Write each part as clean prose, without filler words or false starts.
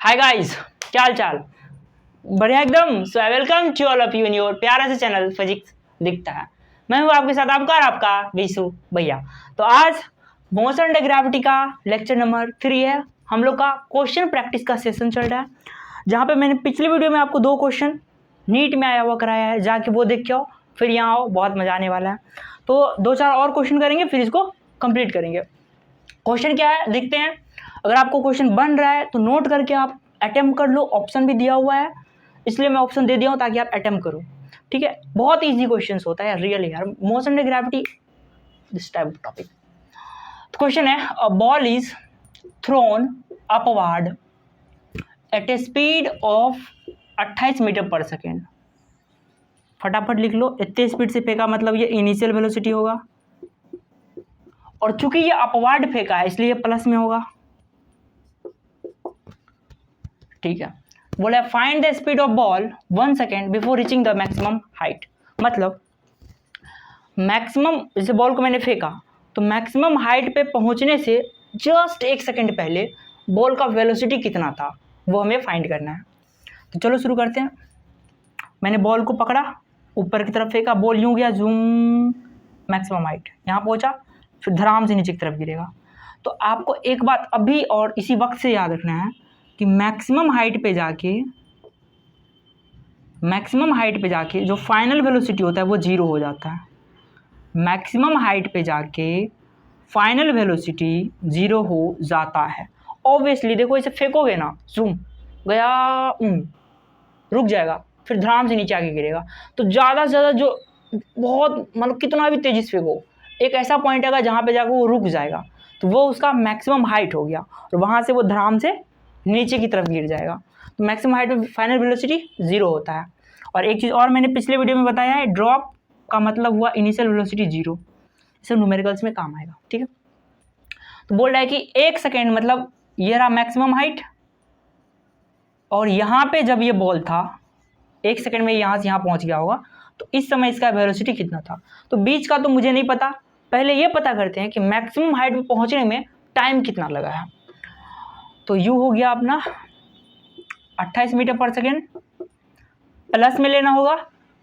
Hi guys, क्या हाल चाल? बढ़िया एकदम। So I welcome to all of you in your प्यारा से चैनल फिजिक्स दिखता है। मैं हूं आपके साथ आपका विशु भैया। तो आज मोशन अंडर ग्रेविटी का लेक्चर नंबर 3 है। हम लोग का क्वेश्चन प्रैक्टिस का सेशन चल रहा है, जहाँ पे मैंने पिछले वीडियो में आपको 2 क्वेश्चन नीट में आया हुआ कराया है। जाके वो देख के आओ, फिर यहाँ आओ, बहुत मजा आने वाला है। तो 2-4 और क्वेश्चन करेंगे, फिर इसको कंप्लीट करेंगे। क्वेश्चन क्या है देखते हैं। अगर आपको क्वेश्चन बन रहा है तो नोट करके आप अटेम्प्ट कर लो। ऑप्शन भी दिया हुआ है, इसलिए मैं ऑप्शन दे दिया हूँ ताकि आप अटेम्प्ट करो। ठीक है, बहुत इजी क्वेश्चन होता है रियली यार, motion under gravity this type of topic. Question है, a ball is thrown upward at a speed of 28 metre per second. फटाफट लिख लो, इतने स्पीड से फेंका मतलब ये इनिशियल वेलोसिटी होगा, और चूंकि ये अपवर्ड फेंका है इसलिए प्लस में होगा। ठीक है, बोला find the speed of ball 1 second before reaching the maximum height. मतलब मैक्सिमम, जैसे बॉल को मैंने फेंका तो मैक्सिमम हाइट पे पहुंचने से जस्ट 1 सेकेंड पहले बॉल का वेलोसिटी कितना था वो हमें फाइंड करना है। तो चलो शुरू करते हैं। मैंने बॉल को पकड़ा, ऊपर की तरफ फेंका, बॉल यूं गया जूम, मैक्सिमम हाइट यहाँ पहुंचा, फिर धड़ाम से नीचे की तरफ गिरेगा। तो आपको एक बात अभी और इसी वक्त से याद रखना है कि मैक्सिमम हाइट पे जाके जो फाइनल वेलोसिटी होता है वो 0 हो जाता है। मैक्सिमम हाइट पे जाके फाइनल वेलोसिटी 0 हो जाता है। ऑब्वियसली देखो, इसे फेंकोगे ना, जूम गया, रुक जाएगा, फिर धड़ाम से नीचे आके गिरेगा। तो ज़्यादा से ज़्यादा जो बहुत मतलब कितना भी तेजी से फेंको, एक ऐसा पॉइंट आएगा जहाँ पे जाकर वो रुक जाएगा, तो वो उसका मैक्सिमम हाइट हो गया, और वहाँ से वो धड़ाम से नीचे की तरफ गिर जाएगा। तो मैक्सिमम हाइट में फाइनल वेलोसिटी 0 होता है। और एक चीज़ और मैंने पिछले वीडियो में बताया है, ड्रॉप का मतलब हुआ इनिशियल वेलोसिटी 0। इसे न्यूमेरिकल्स में काम आएगा। ठीक है, तो बोल रहा है कि 1 सेकेंड मतलब ये रहा मैक्सिमम हाइट, और यहाँ पे जब ये बॉल था 1 सेकेंड में यहाँ से यहाँ पहुँच गया होगा, तो इस समय इसका वेलोसिटी कितना था। तो बीच का तो मुझे नहीं पता, पहले ये पता करते हैं कि मैक्सिमम हाइट में पहुँचने में टाइम कितना लगा है। तो यू हो गया अपना 28 मीटर पर सेकेंड, प्लस में लेना होगा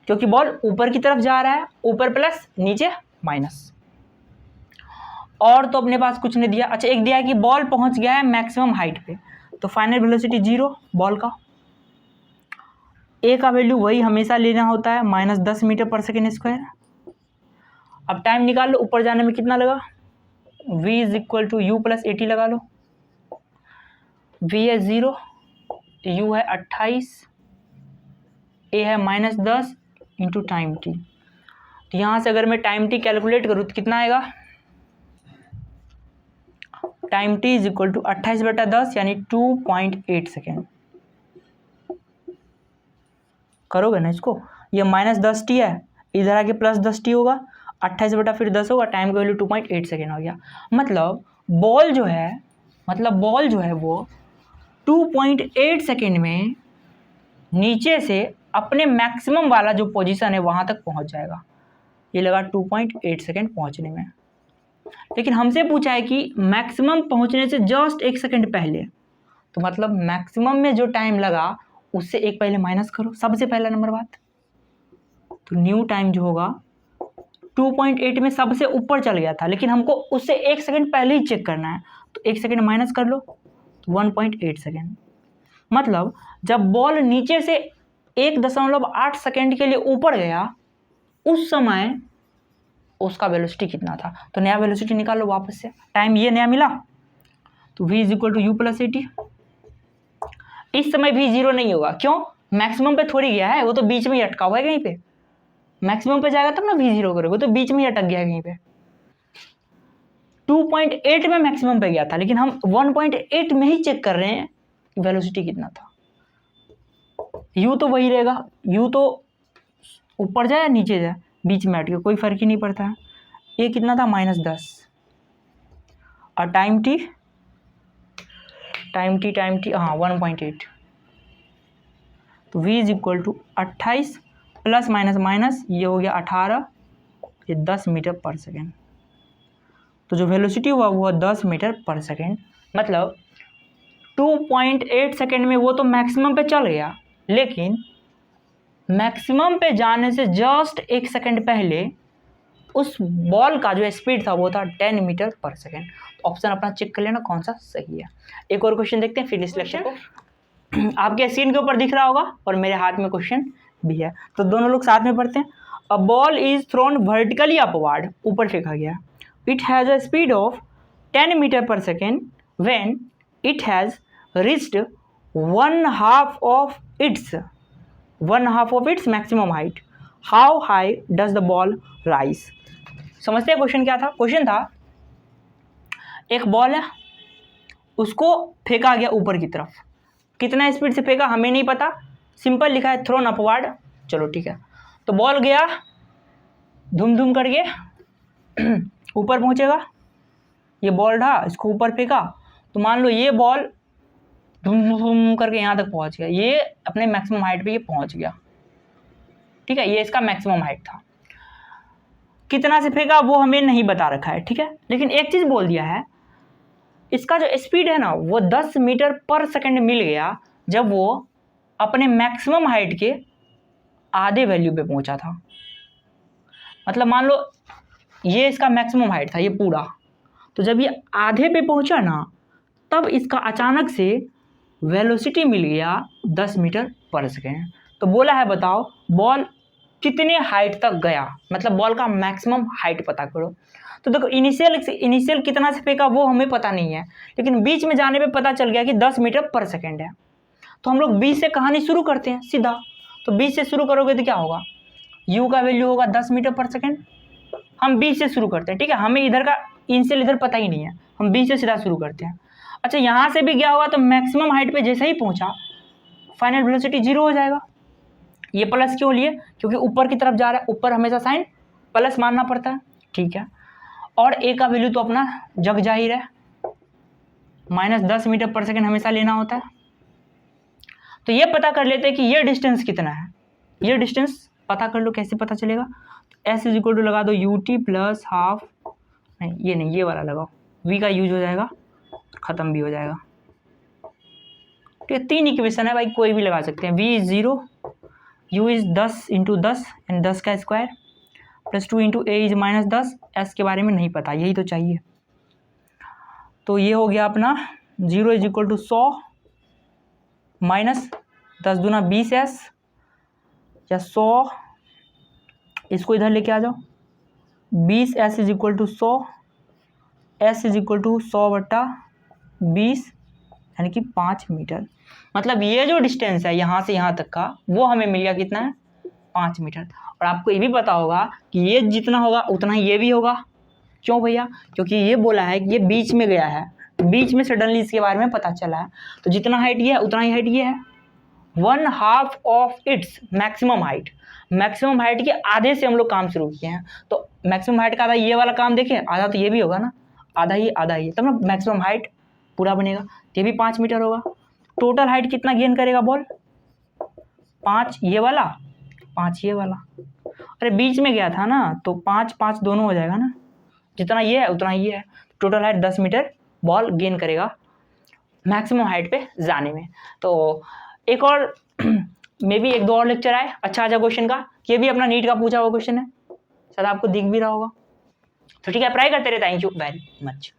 क्योंकि बॉल ऊपर की तरफ जा रहा है, ऊपर प्लस नीचे माइनस। और तो अपने पास कुछ नहीं दिया। अच्छा, एक दिया है कि बॉल पहुंच गया है मैक्सिमम हाइट पे, तो फाइनल वेलोसिटी 0 बॉल का। ए का वैल्यू वही हमेशा लेना होता है, -10 मीटर पर सेकेंड स्क्वायर। अब टाइम निकाल लो, ऊपर जाने में कितना लगा, v is equal to u plus 80 लगा लो। v है 0, u है 28, a है -10 इंटू टाइम t। तो यहाँ से अगर मैं टाइम t कैलकुलेट करूँ तो कितना आएगा, time t is equal to 28/10 यानी 2.8 सेकेंड। करोगे ना इसको, ये -10t है, इधर आके +10t होगा, 28 बटा फिर 10 होगा, टाइम का वैल्यू 2.8 सेकेंड हो गया। मतलब बॉल जो है वो 2.8 सेकेंड में नीचे से अपने मैक्सिमम वाला जो पोजीशन है वहाँ तक पहुँच जाएगा। ये लगा 2.8 सेकेंड पहुँचने में। लेकिन हमसे पूछा है कि मैक्सिमम पहुँचने से जस्ट 1 सेकेंड पहले, तो मतलब मैक्सिमम में जो टाइम लगा उससे एक पहले माइनस करो, सबसे पहला नंबर बात। तो न्यू टाइम जो होगा 2.8 में सबसे ऊपर चल गया था, लेकिन हमको उससे 1 सेकेंड पहले ही चेक करना है, तो 1 सेकेंड माइनस कर लो, तो 1.8 सेकेंड। मतलब जब बॉल नीचे से 1.8 सेकेंड के लिए ऊपर गया, उस समय उसका वेलोसिटी कितना था। तो नया वेलोसिटी निकालो वापस से, टाइम ये नया मिला, तो v is equal to u plus 80। इस समय v 0 नहीं होगा, क्यों, मैक्सिमम पे थोड़ी गया है, वो तो बीच में ही अटका हुआ है कहीं पे। मैक्सिमम पे जाएगा तब ना v 0 करोगे, तो बीच में ही अटक गया है कहीं पे। 2.8 में मैक्सिमम पे गया था, लेकिन हम 1.8 में ही चेक कर रहे हैं वेलोसिटी कितना था। u तो वही रहेगा, u तो ऊपर जाए या नीचे जाए, बीच में अटके कोई फर्क ही नहीं पड़ता है। ये कितना था, -10, और टाइम t हाँ 1.8। तो v is equal to 28 plus minus ये हो गया 18, ये 10 मीटर पर सेकेंड। तो जो वेलोसिटी हुआ वो 10 मीटर पर सेकेंड। मतलब 2.8 सेकेंड में वो तो मैक्सिमम पे चल गया, लेकिन मैक्सिमम पे जाने से जस्ट 1 सेकेंड पहले उस बॉल का जो स्पीड था वो था 10 मीटर पर सेकेंड। तो ऑप्शन अपना चेक कर लेना कौन सा सही है। एक और क्वेश्चन देखते हैं फिर सिलेक्शन को। आपके स्क्रीन के ऊपर दिख रहा होगा और मेरे हाथ में क्वेश्चन भी है, तो दोनों लोग साथ में पढ़ते हैं। A ball is thrown vertically upward, ऊपर फेंका गया। It has a speed of 10 metre per second when it has reached one half of its maximum height. How high does the ball rise. समझते हैं क्वेश्चन क्या था। Question था एक ball है, उसको फेंका गया ऊपर की तरफ, कितना स्पीड से फेंका हमें नहीं पता, सिंपल लिखा है थ्रोन अपवर्ड, चलो ठीक है। तो बॉल गया धूम धूम करके ऊपर पहुंचेगा, ये बॉल था इसको ऊपर फेंका, तो मान लो ये बॉल धूम धूम करके यहाँ तक पहुंच गया, ये अपने मैक्सिमम हाइट पे ये पहुंच गया, ठीक है, ये इसका मैक्सिमम हाइट था। कितना से फेंका वो हमें नहीं बता रखा है, ठीक है, लेकिन एक चीज़ बोल दिया है, इसका जो स्पीड है ना वो 10 मीटर पर सेकंड मिल गया जब वो अपने मैक्सिमम हाइट के आधे वैल्यू पे पहुंचा था। मतलब मान लो ये इसका मैक्सिमम हाइट था ये पूरा, तो जब ये आधे पे पहुंचा ना तब इसका अचानक से वेलोसिटी मिल गया 10 मीटर पर सेकेंड। तो बोला है बताओ बॉल कितने हाइट तक गया, मतलब बॉल का मैक्सिमम हाइट पता करो। तो देखो इनिशियल कितना से फेंका वो हमें पता नहीं है, लेकिन बीच में जाने पे पता चल गया कि 10 मीटर पर सेकेंड है। तो हम लोग 20 से कहानी शुरू करते हैं सीधा। तो 20 से शुरू करोगे तो क्या होगा, u का वैल्यू होगा 10 मीटर पर सेकेंड। हम 20 से शुरू करते हैं, ठीक है, हमें इधर का इनिशियल इधर पता ही नहीं है, हम 20 से सीधा शुरू करते हैं। अच्छा यहाँ से भी गया होगा तो मैक्सिमम हाइट पे जैसे ही पहुंचा फाइनल वेलोसिटी 0 हो जाएगा। ये प्लस क्यों लिए, क्योंकि ऊपर की तरफ जा रहा है, ऊपर हमेशा साइन प्लस मानना पड़ता है, ठीक है। और ए का वैल्यू तो अपना जग जाहिर है, -10 मीटर पर सेकेंड हमेशा लेना होता है। तो ये पता कर लेते हैं कि ये डिस्टेंस कितना है, ये डिस्टेंस पता कर लो। कैसे पता चलेगा, एस इज इक्वल टू लगा दो ut प्लस हाफ, नहीं ये नहीं ये वाला लगाओ, v का यूज हो जाएगा ख़त्म भी हो जाएगा, ठीक है। 3 इक्वेशन है भाई, कोई भी लगा सकते हैं। v is 0, u is 10 into 10 यानी 10 का square plus 2 into A is -10, s के बारे में नहीं पता, यही तो चाहिए। तो ये हो गया अपना 0 इज इक्वल टू 100 माइनस 10 दूना 20s या 100, इसको इधर लेके आ जाओ, 20s is equal to 100, s is equal to 100/20 यानी कि 5 मीटर। मतलब ये जो डिस्टेंस है यहाँ से यहाँ तक का वो हमें मिल गया कितना है, 5 मीटर। और आपको ये भी पता होगा कि ये जितना होगा उतना ही ये भी होगा। क्यों भैया, क्योंकि ये बोला है कि ये बीच में गया है, बीच में सडनली इसके बारे में पता चला है, तो जितना हाइट ये है उतना ही हाइट ये है, 1/2 of its maximum height. Maximum height के आधे से हम लोग काम शुरू किए हैं, तो मैक्सिमम हाइट का आधा ये वाला काम देखें, आधा तो ये भी होगा ना, आधा ही तब ना मैक्सिमम हाइट पूरा बनेगा। ये भी 5 मीटर होगा। टोटल हाइट कितना गेन करेगा बॉल, 5 ये वाला 5 ये वाला, अरे बीच में गया था ना तो 5 5 दोनों हो जाएगा ना, जितना ये है उतना ये है। Total height 10 metre ball gain करेगा मैक्सिमम हाइट पे जाने में। तो एक और मे भी 1-2 और लेक्चर आए अच्छा क्वेश्चन का, ये भी अपना नीट का पूछा हुआ क्वेश्चन है, शायद आपको दिख भी रहा होगा। तो ठीक है, अप्लाई करते रहे। Thank you very much.